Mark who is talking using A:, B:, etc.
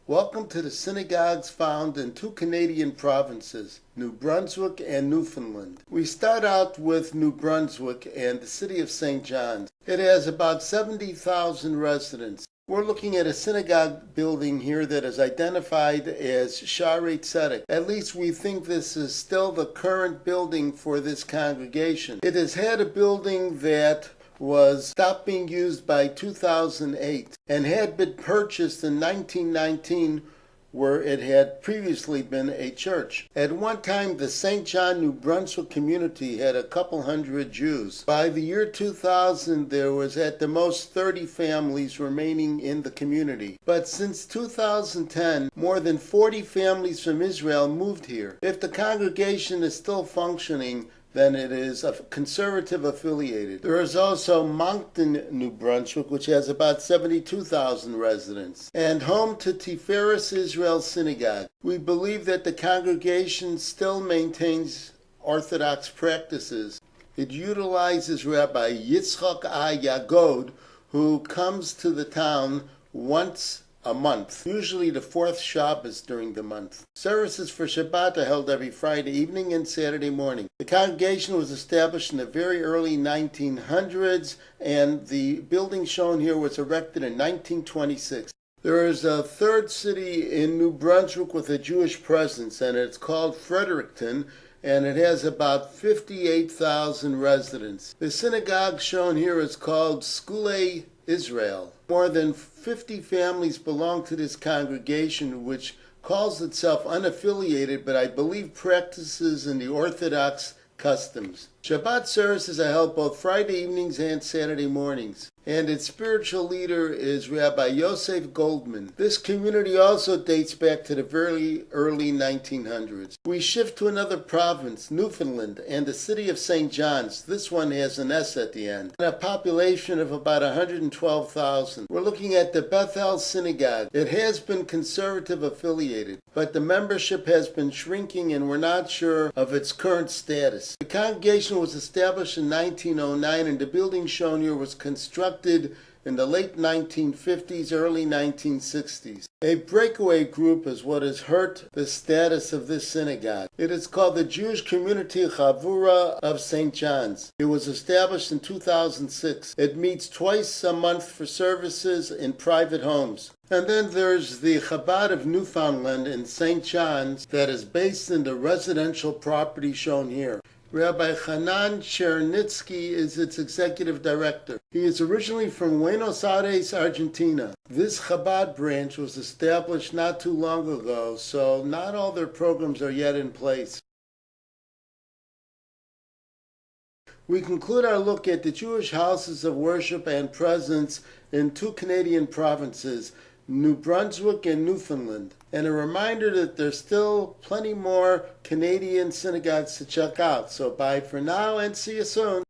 A: Welcome to the synagogues found in two Canadian provinces, New Brunswick and Newfoundland. We start out with New Brunswick and the city of St. John's. It has about 70,000 residents. We're looking at a synagogue building here that is identified as Shaarei Tzedek. At least we think this is still the current building for this congregation. It has had a building that was stopped being used by 2008 and had been purchased in 1919 where it had previously been a church. At one time, the St. John, New Brunswick community had a couple hundred Jews. By the year 2000, there was at the most 30 families remaining in the community. But since 2010, more than 40 families from Israel moved here. If the congregation is still functioning, then it is conservative affiliated. There is also Moncton, New Brunswick, which has about 72,000 residents, and home to Tiferes Israel Synagogue. We believe that the congregation still maintains Orthodox practices. It utilizes Rabbi Yitzchak Yagod, who comes to the town once a month, usually the fourth Shabbos during the month. Services for Shabbat are held every Friday evening and Saturday morning. The congregation was established in the very early 1900s, and the building shown here was erected in 1926. There is a third city in New Brunswick with a Jewish presence, and it's called Fredericton, and it has about 58,000 residents. The synagogue shown here is called Skule Israel. More than 50 families belong to this congregation, which calls itself unaffiliated, but I believe practices in the Orthodox customs. Shabbat services are held both Friday evenings and Saturday mornings, and its spiritual leader is Rabbi Yosef Goldman. This community also dates back to the very early 1900s. We shift to another province, Newfoundland, and the city of St. John's. This one has an S at the end, and a population of about 112,000. We're looking at the Bethel Synagogue. It has been conservative affiliated, but the membership has been shrinking and we're not sure of its current status. The congregation was established in 1909, and the building shown here was constructed in the late 1950s, early 1960s. A breakaway group is what has hurt the status of this synagogue. It is called the Jewish Community Chavura of St. John's. It was established in 2006. It meets twice a month for services in private homes. And then there's the Chabad of Newfoundland in St. John's that is based in the residential property shown here. Rabbi Hanan Chernitsky is its executive director. He is originally from Buenos Aires, Argentina. This Chabad branch was established not too long ago, so not all their programs are yet in place. We conclude our look at the Jewish houses of worship and presence in two Canadian provinces, New Brunswick and Newfoundland, and a reminder that there's still plenty more Canadian synagogues to check out. So bye for now and see you soon.